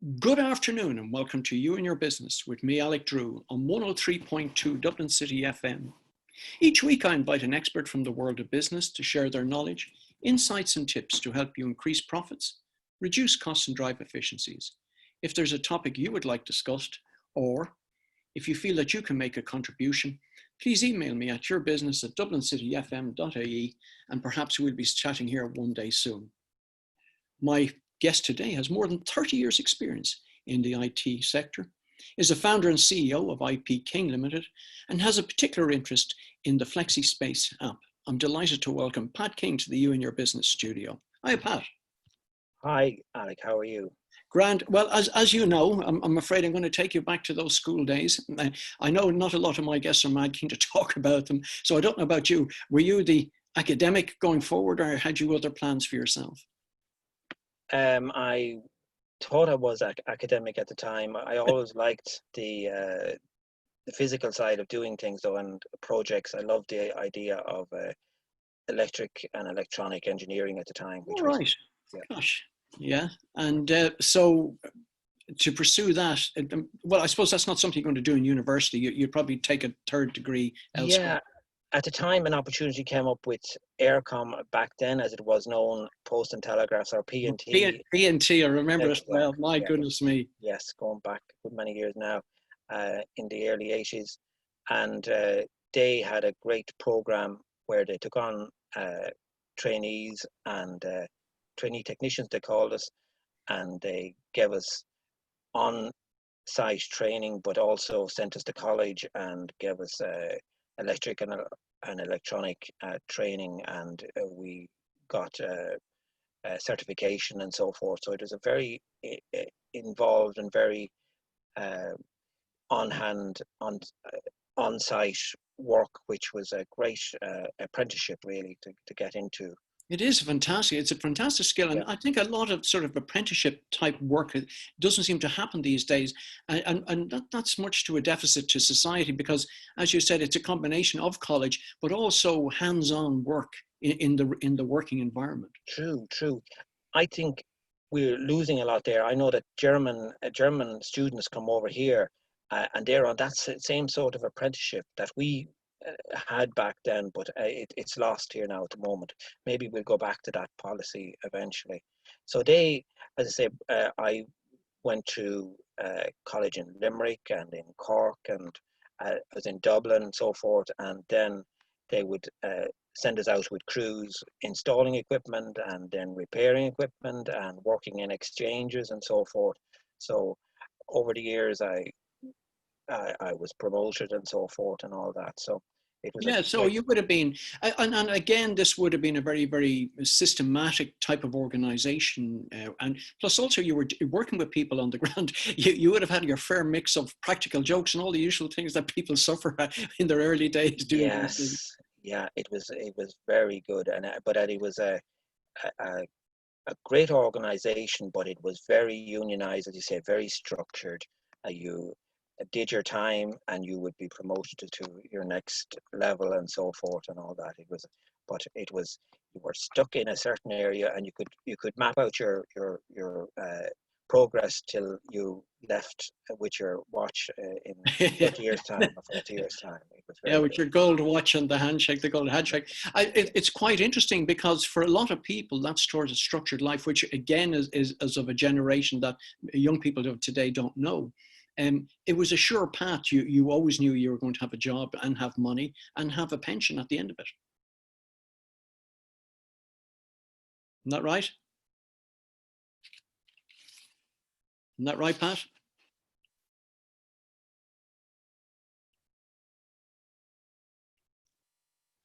Good afternoon and welcome to You and Your Business with me, Alec on 103.2 Dublin City FM. Each week I invite an expert from the world of business to share their knowledge, insights and tips to help you increase profits, reduce costs and drive efficiencies. If there's a topic you would like discussed, or if you feel that you can make a contribution, please email me at yourbusiness@dublincityfm.ie and perhaps we'll be chatting here one day soon. My guest today has more than 30 years experience in the IT sector, is a founder and CEO of IP King Limited, and has a particular interest in the Flexi Space App. I'm delighted to welcome Pat King to the You and Your Business studio. Hi, Pat. Hi, Alec. How are you? Grant. Well, as you know, I'm afraid I'm going to take you back to those school days. I know not a lot of my guests are mad keen to talk about them, so I don't know about you. Were you the academic going forward, or had you other plans for yourself? I thought I was academic at the time. I always liked the physical side of doing things, though, and projects. I loved the idea of electric and electronic engineering at the time. All right. Gosh, yeah. And so to pursue that, well, I suppose that's not something you're going to do in university. You'd probably take a third degree elsewhere. Yeah. At the time, an opportunity came up with Aircom back then, as it was known, Post and Telegraphs, or P&T. P&T, I remember it well. My goodness me. Yes, going back many years now, in the early 80s. And they had a great program where they took on trainees and trainee technicians, they called us, and they gave us on-site training, but also sent us to college and gave us electric and electronic training, and we got certification and so forth. So it was a very involved and very on-site work, which was a great apprenticeship really to get into. It is fantastic. It's a fantastic skill. And I think a lot of sort of apprenticeship type work doesn't seem to happen these days. And that's much to a deficit to society because, as you said, it's a combination of college, but also hands-on work in the working environment. True. I think we're losing a lot there. I know that German students come over here and they're on that same sort of apprenticeship that we had back then, but it's lost here now at the moment. Maybe we'll go back to that policy eventually. So they, as I say, I went to college in Limerick and in Cork, and I was in Dublin and so forth, and then they would send us out with crews installing equipment and then repairing equipment and working in exchanges and so forth. So over the years I was promoted and so forth and all that. So it was so you would have been, and again, this would have been a very, very systematic type of organization. And plus also you were working with people on the ground. You would have had your fair mix of practical jokes and all the usual things that people suffer in their early days doing. Yes, yeah, it was very good. But it was a great organization, but it was very unionized, as you say, very structured. You did your time and you would be promoted to your next level and so forth and all that. You were stuck in a certain area, and you could map out your progress till you left with your watch in 30 years time or 40 years time. With your gold watch and the golden handshake. It's quite interesting because for a lot of people, that's towards a structured life, which again is of a generation that young people of today don't know. It was a sure path. You always knew you were going to have a job and have money and have a pension at the end of it. Isn't that right? Isn't that right, Pat?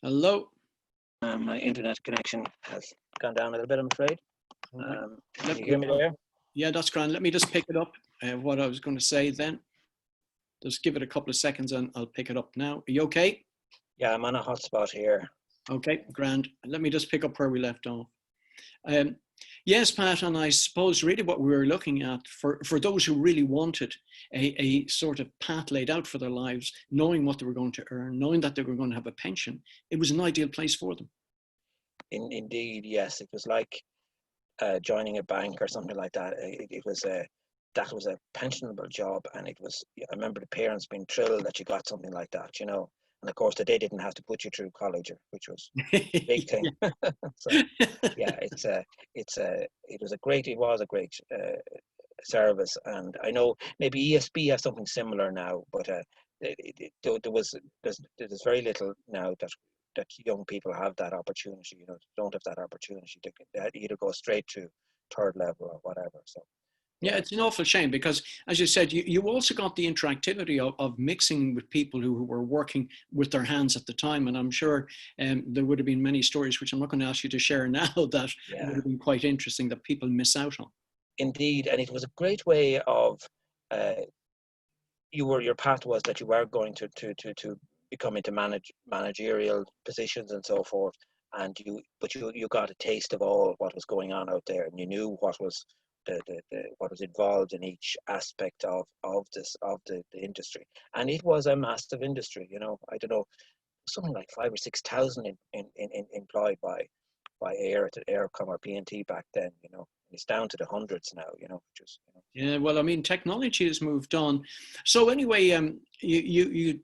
Hello? My internet connection has gone down a little bit, I'm afraid. Can you hear me there? Yeah, that's grand. Let me just pick it up. What I was going to say then. Just give it a couple of seconds and I'll pick it up now. Are you okay? Yeah, I'm on a hotspot here. Okay, grand. Let me just pick up where we left off. Yes, Pat, and I suppose really what we were looking at for those who really wanted a sort of path laid out for their lives, knowing what they were going to earn, knowing that they were going to have a pension, it was an ideal place for them. Indeed, yes. It was like joining a bank or something like that. It was that was a pensionable job, and it was. I remember the parents being thrilled that you got something like that, you know. And of course, that they didn't have to put you through college, which was a big thing. So, yeah, it was a great service, and I know maybe ESB has something similar now, but there's very little now that young people have that opportunity. You know, don't have that opportunity to either go straight to third level or whatever. So Yeah, yeah. it's an awful shame because, as you said, you also got the interactivity of mixing with people who were working with their hands at the time. And I'm sure there would have been many stories, which I'm not going to ask you to share now, that would Yeah, have been quite interesting that people miss out on. indeed, and it was a great way of uh, your path was that you were going to become into managerial positions and so forth, and you got a taste of all what was going on out there, and you knew what was what was involved in each aspect of the industry, and it was a massive industry. You know, I don't know, something like 5 or 6 thousand employed by Aircom or PNT back then. You know, it's down to the hundreds now. You know, which is, you know. Yeah, well, I mean, technology has moved on. So anyway, you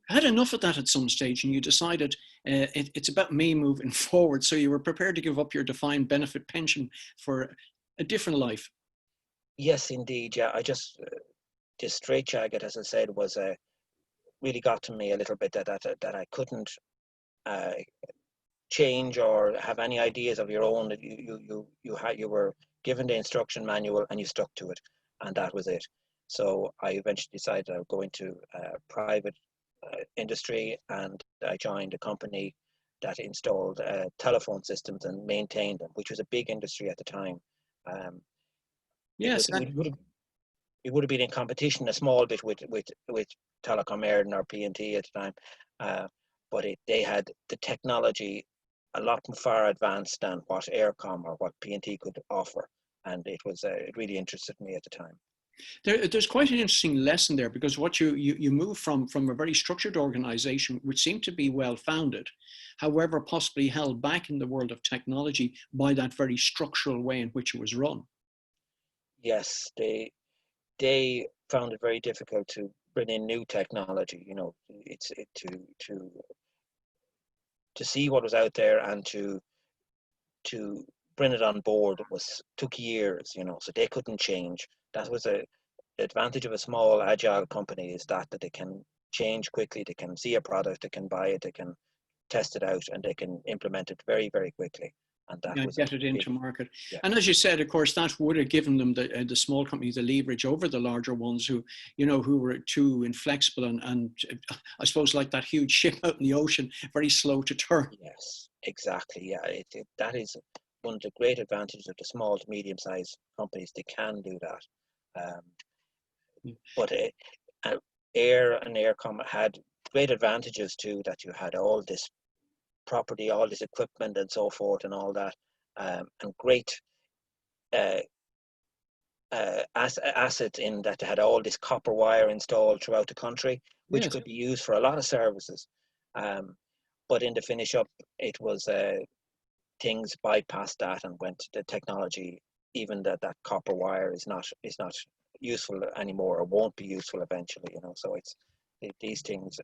had enough of that at some stage, and you decided it's about me moving forward. So you were prepared to give up your defined benefit pension for a different life. Yes, indeed. Yeah, I just this straitjacket, as I said, was really got to me a little bit that I couldn't uh, change or have any ideas of your own. That you were given the instruction manual and you stuck to it, and that was it. So I eventually decided I would go into private industry, and I joined a company that installed telephone systems and maintained them, which was a big industry at the time. Um, it Yes, was it would have been in competition a small bit with Telecom Airden or PNT at the time, but they had the technology a lot far advanced than what Aircom or what PNT could offer, and it really interested me at the time. there's quite an interesting lesson there because what you move from a very structured organization, which seemed to be well founded, however, possibly held back in the world of technology by that very structural way in which it was run. Yes, they found it very difficult to bring in new technology. You know, to see what was out there and to bring it on board was took years. You know, so they couldn't change. That was the advantage of a small agile company, is that they can change quickly. They can see a product, they can buy it, they can test it out, and they can implement it very, very quickly. And that Yeah, was a get it big, into market. yeah. And as you said, of course, that would have given them the small companies the leverage over the larger ones who, who were too inflexible and I suppose like that huge ship out in the ocean, very slow to turn. Yes, exactly. Yeah, that is one of the great advantages of the small to medium-sized companies. They can do that. Um, but Air and Aircom had great advantages too. That you had all this property, all this equipment, and so forth, and all that, and great uh, asset in that they had all this copper wire installed throughout the country, which Yes. could be used for a lot of services. Um, but in the finish up, it was things bypassed that and went to the technology. Even that copper wire is not useful anymore, or won't be useful eventually. You know, so these things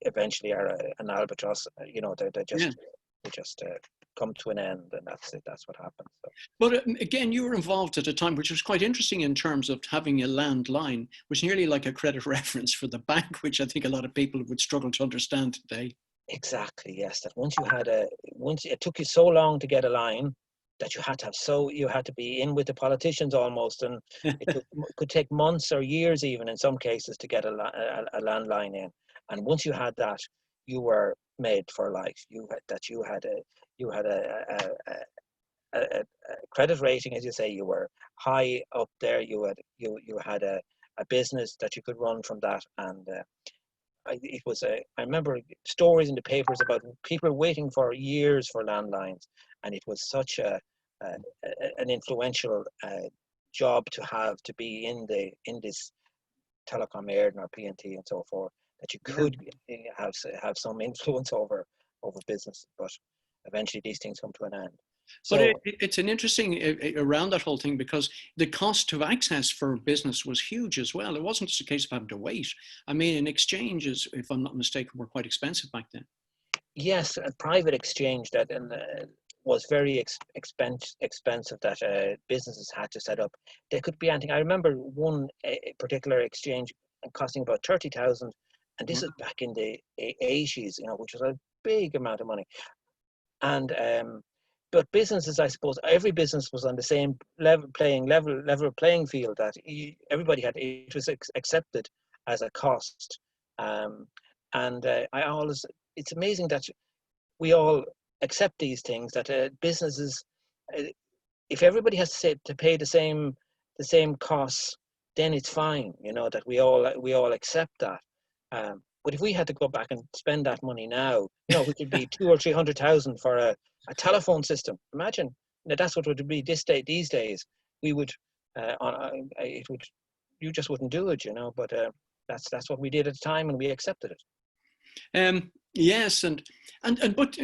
eventually are an albatross. You know, Yeah. they just come to an end, and that's it. That's what happens. So. But again, you were involved at a time which was quite interesting in terms of having a landline, was nearly like a credit reference for the bank, which I think a lot of people would struggle to understand today. Exactly, yes. That once it took you so long to get a line that you had to be in with the politicians almost, and could take months or years even in some cases to get a landline in. And once you had that, you were made for life. You had a credit rating, as you say. You were high up there. You had a business that you could run from that, and I remember stories in the papers about people waiting for years for landlines, and it was such a an influential job to have, to be in this Telecom Airden or PNT and so forth, that you Yeah. could have some influence over business. But eventually these things come to an end. But So it's an interesting around that whole thing because the cost of access for business was huge as well. It wasn't just a case of having to wait. I mean, an exchanges, if I'm not mistaken, were quite expensive back then. yes, a private exchange that was very expensive that businesses had to set up. They could be anything. I remember one particular exchange costing about 30,000, and this Wow. is back in the 80s, which was a big amount of money. And but businesses, I suppose, every business was on the same level playing field. That everybody had, it was accepted as a cost. Um, and I always, it's amazing that we all accept these things. That businesses, uh, if everybody has to pay the same costs, then it's fine. That we all accept that. But if we had to go back and spend that money now, which would be 200 or 300,000 for a telephone system. Imagine that's what it would be these days. We would, it would, you just wouldn't do it, But that's what we did at the time, and we accepted it. Yes, and but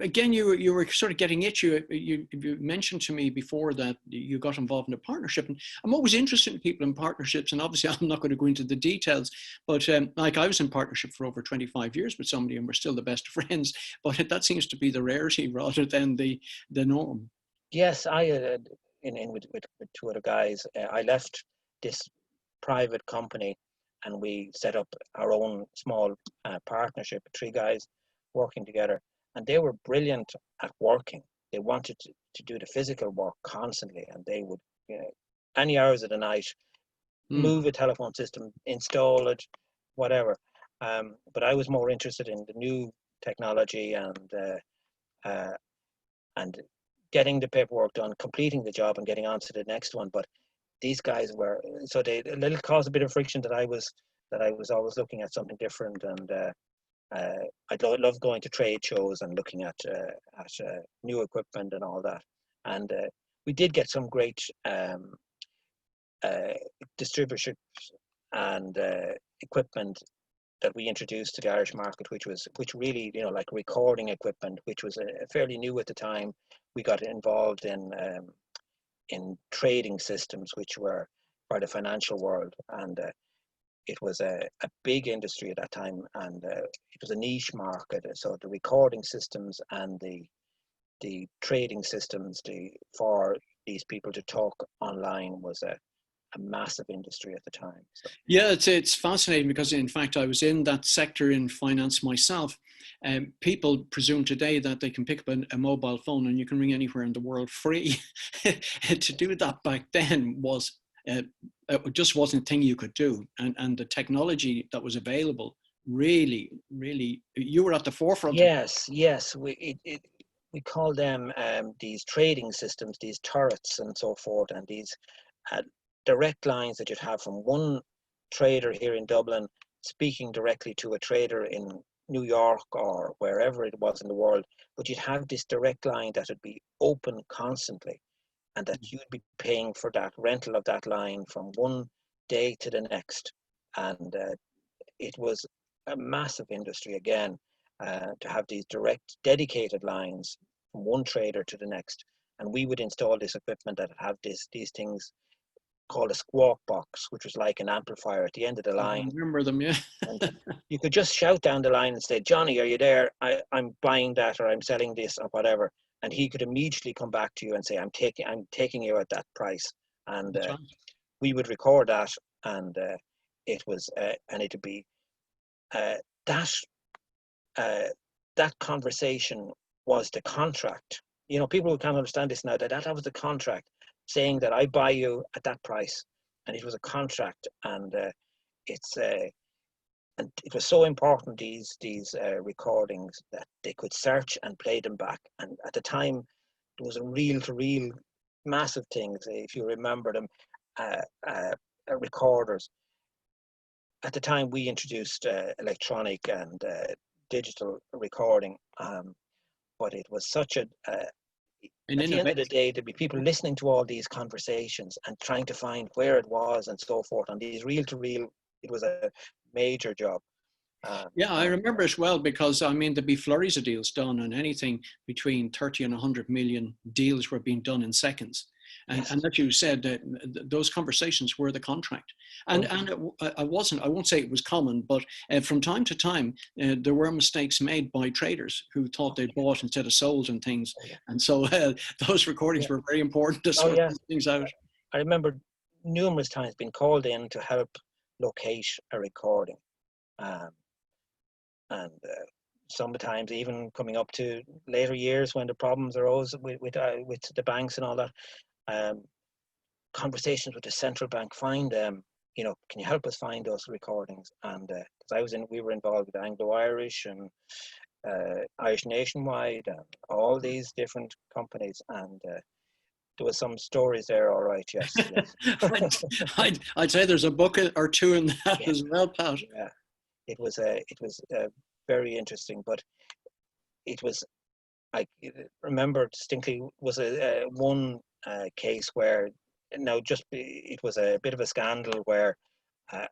again, you were sort of getting it. You mentioned to me before that you got involved in a partnership, and I'm always interested in people in partnerships. And obviously, I'm not going to go into the details, but like I was in partnership for over 25 years with somebody, and we're still the best of friends. But that seems to be the rarity rather than the norm. Yes, I in with two other guys. I left this private company, and we set up our own small partnership. Three guys working together, and they were brilliant at working. They wanted to do the physical work constantly, and they would, any hours of the night, Hmm. move a telephone system, install it, whatever. But I was more interested in the new technology uh, and getting the paperwork done, completing the job, and getting on to the next one. But these guys were, so they a little caused a bit of friction, that I was always looking at something different, and I love going to trade shows and looking at new equipment and all that. And we did get some great uh, distributorships and equipment that we introduced to the Irish market, which really, like recording equipment, which was fairly new at the time. We got involved in trading systems, which were for the financial world, and it was a big industry at that time, and it was a niche market. So the recording systems and the trading systems, for these people to talk online, was a massive industry at the time. So Yeah, it's fascinating because in fact I was in that sector in finance myself. People presume today that they can pick up a mobile phone and you can ring anywhere in the world free. To do that back then was it just wasn't a thing you could do, and the technology that was available really you were at the forefront of. yes, we call them these trading systems, these turrets and so forth, and these uh, direct lines that you'd have from one trader here in Dublin speaking directly to a trader in New York or wherever it was in the world. But you'd have this direct line that would be open constantly, and that you'd be paying for that rental of that line from one day to the next. And it was a massive industry again, to have these direct dedicated lines from one trader to the next. And we would install this equipment that have these things called a squawk box, which was like an amplifier at the end of the I line. remember them, yeah. And you could just shout down the line and say, Johnny, are you there? I'm buying that, or I'm selling this, or whatever. And he could immediately come back to you and say, I'm taking you at that price. And That's right. we would record that, and and it would be uh, that uh, that conversation was the contract. People who can't understand this now, that was the contract, saying that I buy you at that price, and it was a contract. And it's and it was so important, these recordings, that they could search and play them back. And at the time, there was a reel to reel, massive things, if you remember them, uh, uh, recorders. At the time, we introduced electronic and digital recording, but it was such An at the end of the innovation. day, there'd be people listening to all these conversations and trying to find where it was and so forth on these reel to reel. It was a major job. Yeah, I And remember it well because I mean there'd be flurries of deals done, and anything between 30 and 100 million deals were being done in seconds. And yes, as you said, those conversations were the contract. And indeed. I wasn't, I won't say it was common, but from time to time, there were mistakes made by traders who thought Oh, they bought instead of sold and things. oh, yeah. And so those Yeah. recordings were very important to Oh, sort yes. things out. I remember numerous times being called in to help locate a recording. Um, and sometimes even coming up to later years when the problems arose with the banks and all that, um, conversations with the central bank, find can you help us find those recordings? And because we were involved with Anglo-Irish and Irish Nationwide and all these different companies, and there was some stories there. All right, yes, yes, I'd say there's a bucket or two in that yeah, as well, Pat. yeah. It was very interesting, but it was I remember distinctly was a one case where now it was a bit of a scandal where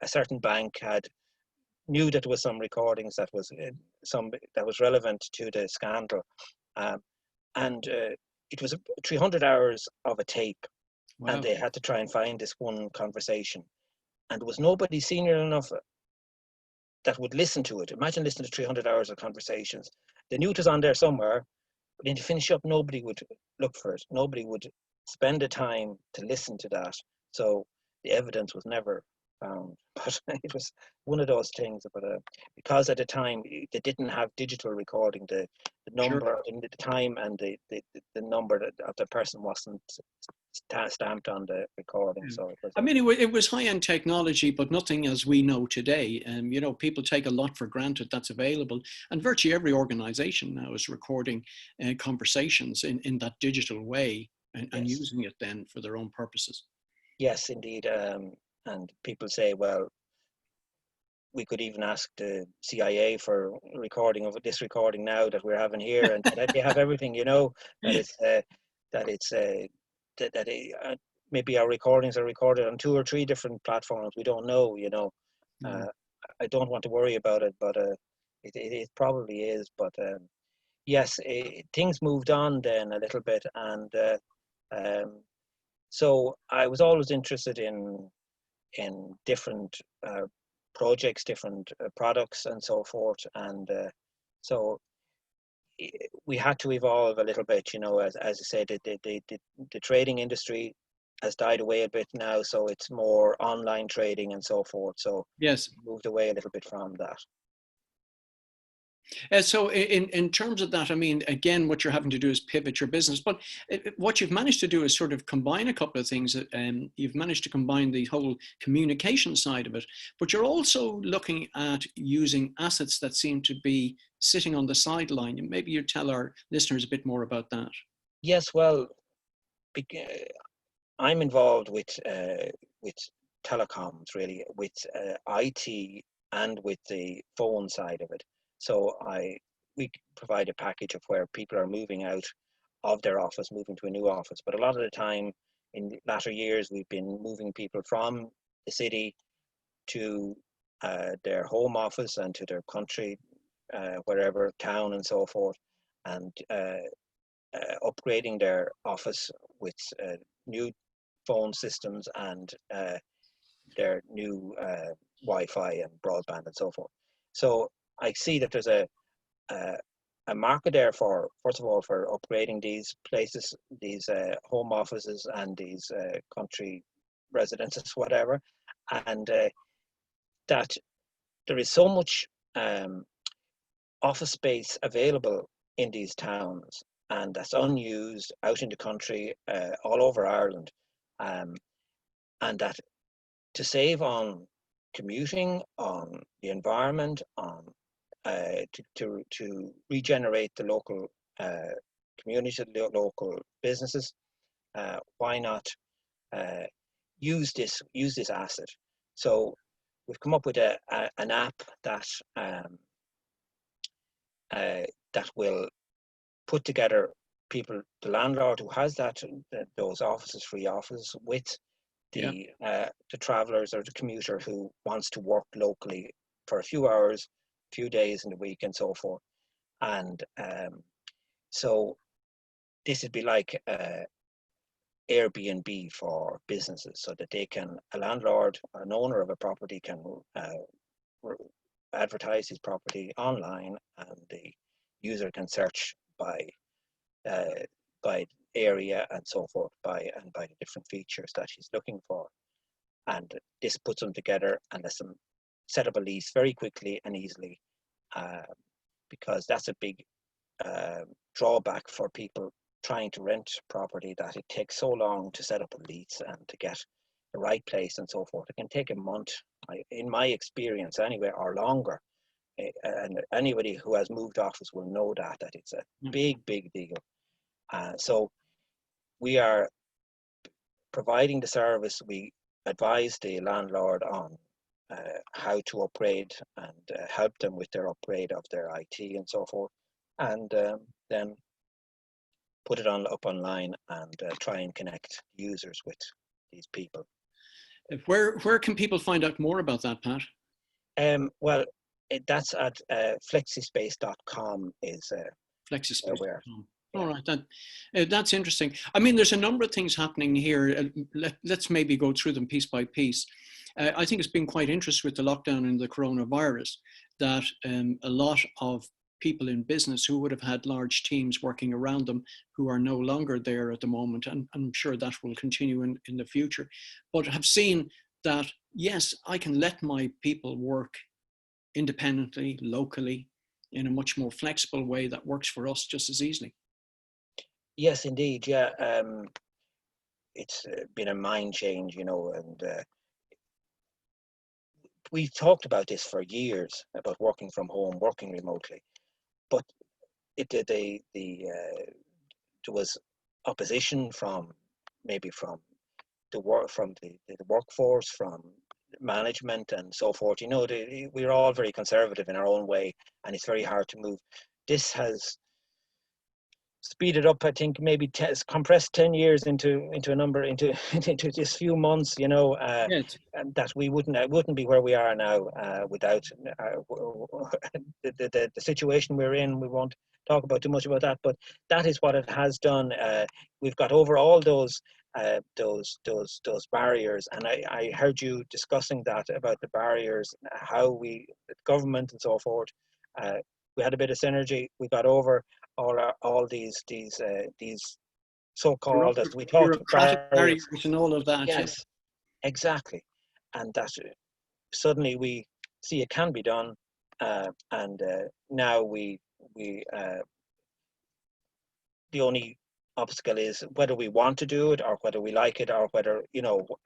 a certain bank had knew that there was some recordings that was relevant to the scandal, um, and it was 300 hours of a tape, and Wow. they had to try and find this one conversation, and there was nobody senior enough that would listen to it. Imagine listening to 300 hours of conversations. They knew it was on there somewhere, but then to finish up, nobody would look for it. Nobody would spend the time to listen to that. So the evidence was never found. But it was one of those things. But because at the time they didn't have digital recording, the Sure. number in the time and the number of the person wasn't stamped on the recording. Yeah. So it was I mean, it was high-end technology, but nothing as we know today. You know, people take a lot for granted that's available, and virtually every organization now is recording conversations in that digital way and yes, using it then for their own purposes. yes, indeed. And people say, well, we could even ask the CIA for recording of this recording now that we're having here, and that they have everything, that it's that it's that maybe our recordings are recorded on 2 or 3 different platforms. We don't know, Mm. Uh, I don't want to worry about it, but it probably is. But yes, things moved on then a little bit, and um, so I was always interested in different projects, different products, and so forth. And so we had to evolve a little bit, as I said, the trading industry has died away a bit now, so it's more online trading and so forth. So Yes. we moved away a little bit from that. So in terms of that, I mean, again, what you're having to do is pivot your business. But what you've managed to do is sort of combine a couple of things. You've managed to combine the whole communication side of it, but you're also looking at using assets that seem to be sitting on the sideline. And maybe you tell our listeners a bit more about that. Yes, well, I'm involved with telecoms, really, with IT and with the phone side of it. So we provide a package of where people are moving out of their office, moving to a new office. But a lot of the time, in latter years, we've been moving people from the city to their home office and to their country, wherever town and so forth, and upgrading their office with new phone systems and their new Wi-Fi and broadband and so forth. So I see that there's a, a market there for, first of all, for upgrading these places, these home offices and these country residences, whatever, and that there is so much office space available in these towns and that's unused out in the country, all over Ireland, um, and that to save on commuting, on the environment, on to regenerate the local community, the local businesses, why not uh, use this asset? So we've come up with an app um, uh, that will put together the landlord who has those offices, free offices, with Yeah. the travellers or the commuter who wants to work locally for a few hours few days in the week and so forth. And so this would be like Airbnb for businesses, so that a landlord, an owner of a property can advertise his property online, and the user can search by area and so forth, by the different features that he's looking for. And this puts them together and lets them set up a lease very quickly and easily, because that's a big drawback for people trying to rent property, that it takes so long to set up a lease and to get the right place and so forth. It can take a month, in my experience anyway, or longer. And anybody who has moved office will know that it's a big deal. So we are providing the service. We advise the landlord on how to upgrade, and help them with their upgrade of their IT and so forth, and then put it up online, and try and connect users with these people. Where can people find out more about that, Pat? Well, that's at flexispace.com is Flexi Space. where. Yeah. All right, that's interesting. I mean, there's a number of things happening here. Let's maybe go through them piece by piece. I think it's been quite interesting with the lockdown and the coronavirus that a lot of people in business who would have had large teams working around them, who are no longer there at the moment, and I'm sure that will continue in the future, but have seen that, yes, I can let my people work independently, locally, in a much more flexible way that works for us just as easily. Yes, indeed. Yeah. It's been a mind change, and we've talked about this for years, about working from home, working remotely, but there was opposition from the workforce, from management and so forth. We're all very conservative in our own way, and it's very hard to move. This has speeded up, I think, maybe compressed 10 years into a number, into just few months, Yes. and that we wouldn't be where we are now without the situation we're in. We won't talk about too much about that, but that is what it has done. We've got over all those barriers, and I heard you discussing that, about the barriers, how the government and so forth. We had a bit of synergy. We got over all these so-called, as we talked, bureaucratic barriers and all of that. Yes, exactly. And that suddenly we see it can be done, and now the only obstacle is whether we want to do it, or whether we like it, or whether,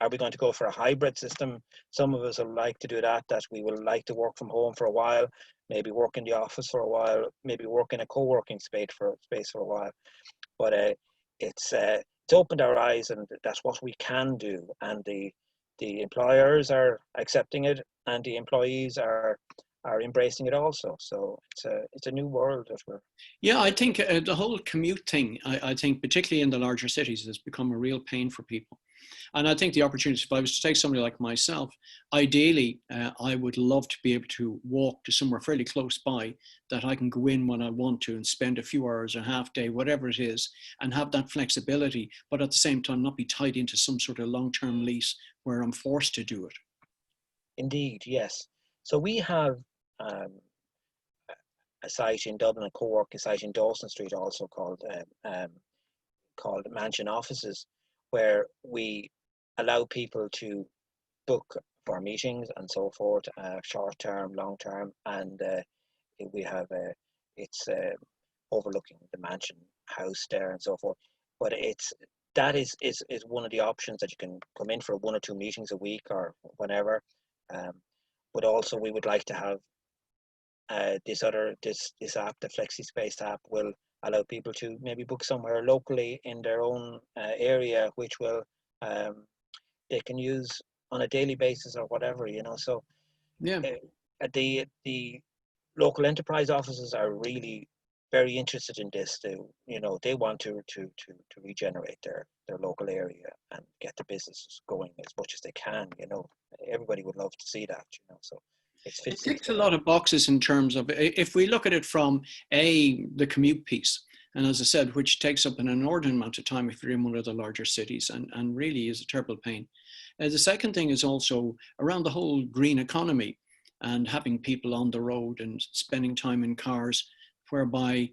are we going to go for a hybrid system? Some of us will like to do that we will like to work from home for a while, maybe work in the office for a while, maybe work in a co-working space for a while. But it's opened our eyes, and that's what we can do. And the employers are accepting it, and the employees are embracing it also. So it's a new world that we're. Yeah, I think the whole commute thing, I think particularly in the larger cities, has become a real pain for people. And I think the opportunity, if I was to take somebody like myself, ideally, I would love to be able to walk to somewhere fairly close by, that I can go in when I want to and spend a few hours, a half day, whatever it is, and have that flexibility, but at the same time not be tied into some sort of long-term lease where I'm forced to do it. Indeed, yes. So we have a site in Dublin, a co-working site in Dawson Street, also called Mansion Offices, where we allow people to book for meetings and so forth, short term, long term, and we have it's overlooking the mansion house there and so forth. But that is one of the options, that you can come in for 1 or 2 meetings a week or whenever. But also we would like to have this app, the Flexi Space app, will allow people to maybe book somewhere locally in their own area, which will they can use on a daily basis or whatever, So Yeah. The local enterprise offices are really very interested in this. They want to regenerate their local area and get the business going as much as they can. Everybody would love to see that. So It It fits into ticks a the lot of boxes in terms of, if we look at it from the commute piece, and as I said, which takes up an inordinate amount of time if you're in one of the larger cities, and really is a terrible pain. The second thing is also around the whole green economy and having people on the road and spending time in cars, whereby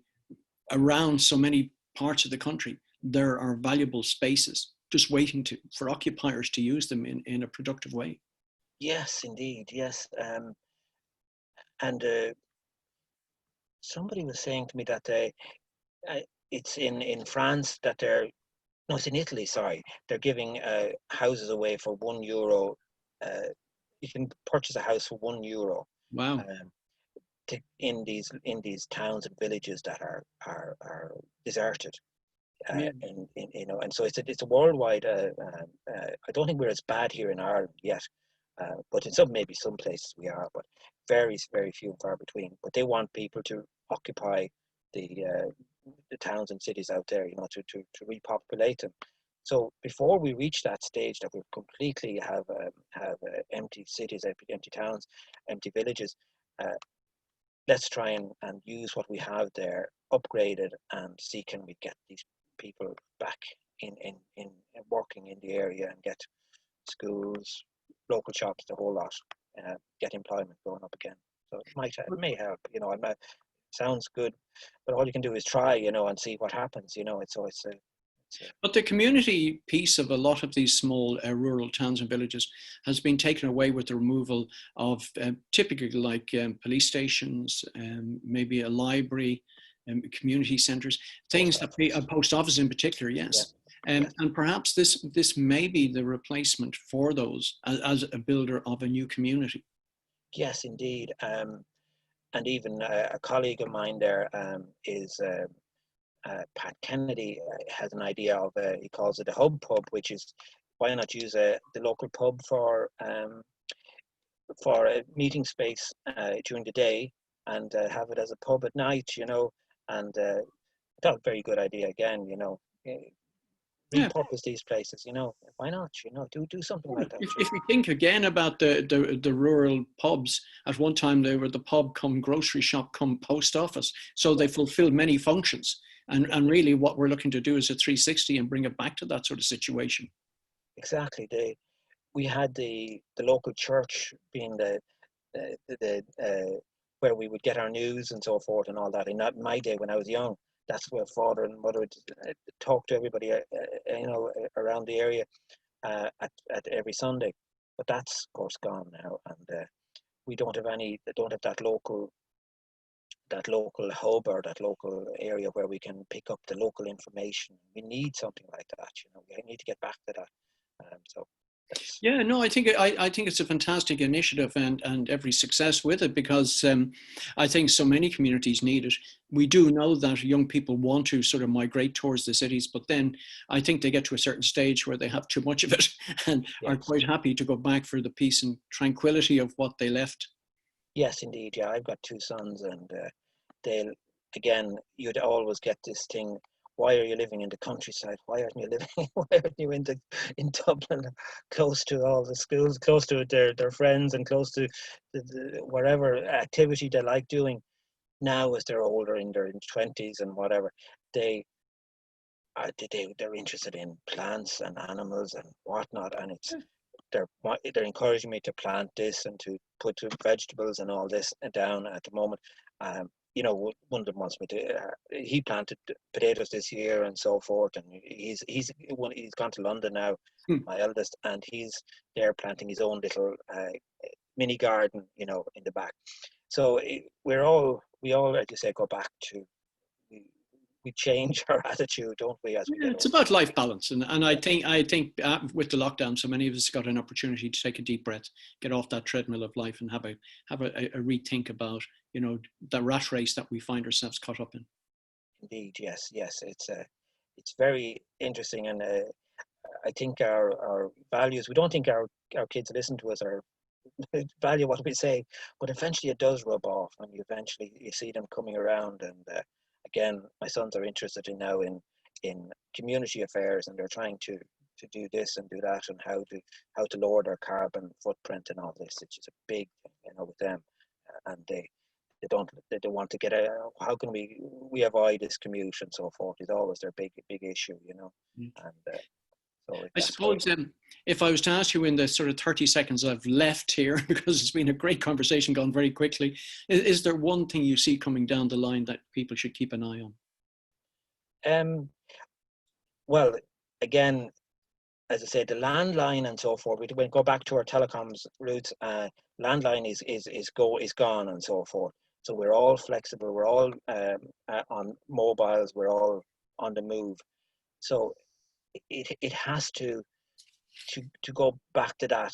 around so many parts of the country, there are valuable spaces just waiting for occupiers to use them in a productive way. Yes, indeed, yes. And somebody was saying to me that uh, it's in France that they're no, it's in Italy. Sorry, they're giving houses away for €1. You can purchase a house for €1 Wow. um, in these towns and villages that are deserted. Yeah. And so it's a worldwide. I don't think we're as bad here in Ireland yet, but in maybe some places we are, but very very few and far between. But they want people to occupy the towns and cities out there, to repopulate them. So before we reach that stage that we completely have empty cities, empty towns, empty villages, uh, let's try and use what we have there, upgrade it, and see can we get these people back in working in the area and get schools, local shops, the whole lot, get employment going up again. So it may help. I'm not, sounds good, but all you can do is try, and see what happens. It's a But the community piece of a lot of these small rural towns and villages has been taken away with the removal of typically like police stations, maybe a library, community centres, post things that a office. post office in particular, Yeah, yes. yes, And perhaps this may be the replacement for those as a builder of a new community. yes, indeed. And even a colleague of mine there is Pat Kennedy has an idea of he calls it a hub pub, which is why not use the local pub for a meeting space during the day and have it as a pub at night, and I thought very good idea again, Yeah. repurpose these places, why not, do something like that. If we think again about the rural pubs, at one time they were the pub come grocery shop come post office. So they Yeah, fulfilled many functions. yeah, And really what we're looking to do is a 360 and bring it back to that sort of situation. exactly. We had the local church being the where we would get our news and so forth and all that. In my day when I was young, that's where father and mother would talk to everybody, around the area at every Sunday. But that's of course gone now, and we don't have that local hub or that local area where we can pick up the local information. We need something like that. We need to get back to that. So that's Yeah, no, I think it's a fantastic initiative and every success with it because I think so many communities need it. We do know that young people want to sort of migrate towards the cities, but then I think they get to a certain stage where they have too much of it and are yes. quite happy to go back for the peace and tranquility of what they left. Yes, indeed. Yeah, I've got two sons, and they'll again. You'd always get this thing. Why are you living in the countryside? Why aren't you living? Why aren't you in Dublin, close to all the schools, close to their friends, and close to whatever activity they like doing? Now, as they're older, in their 20s and whatever, they they're interested in plants and animals and whatnot, and they're encouraging me to plant this and to put vegetables and all this down at the moment. One of them wants me to. He planted potatoes this year and so forth, and he's gone to London now, Hmm. my eldest, and he's there planting his own little mini garden, in the back. So we all, like you say, go back to we, we change our attitude, don't we, as we Yeah, get it's older? about life balance, and Yeah, I think with the lockdown, so many of us got an opportunity to take a deep breath, get off that treadmill of life, and have a rethink about the rat race that we find ourselves caught up in. indeed, yes, yes. It's very interesting, and I think our values. We don't think our kids listen to us or value what we say, but eventually it does rub off, and you see them coming around. And again, my sons are interested in now in community affairs, and they're trying to to do this and do that, and how to lower their carbon footprint and all this, which is a big thing, with them, and they don't want to get a, how can we avoid this commute and so forth is always their big issue, Mm. and so I that's why. suppose if I was to ask you in the sort of 30 seconds I've left here, because it's been a great conversation, gone very quickly, is there one thing you see coming down the line that people should keep an eye on? Well, again, as I said, the landline and so forth. We go back to our telecoms roots. Landline is gone and so forth. So we're all flexible. We're all on mobiles. We're all on the move. So it has to go back to that.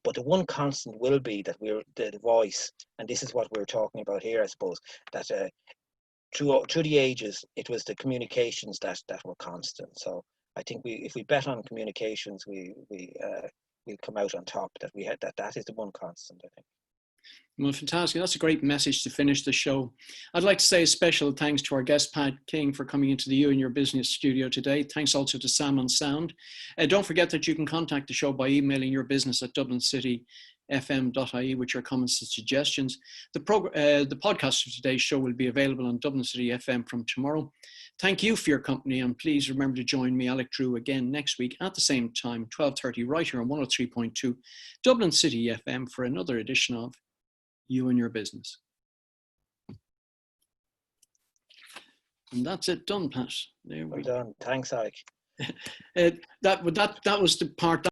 But the one constant will be that we're the voice, and this is what we're talking about here, I suppose. That through the ages, it was the communications that were constant. So I think if we bet on communications, we'll come out on top. That is the one constant, I think. Well, fantastic. That's a great message to finish the show. I'd like to say a special thanks to our guest, Pat King, for coming into the You and Your Business studio today. Thanks also to Sam on Sound. Don't forget that you can contact the show by emailing your business at dublincityfm.ie with your comments and suggestions. The podcast of today's show will be available on Dublin City FM from tomorrow. Thank you for your company, and please remember to join me, Alec Drew, again next week at the same time, 12:30, right here on 103.2 Dublin City FM for another edition of You and Your Business. And that's it, done, Pat. There we go. Well done. Thanks, Alec. That was the part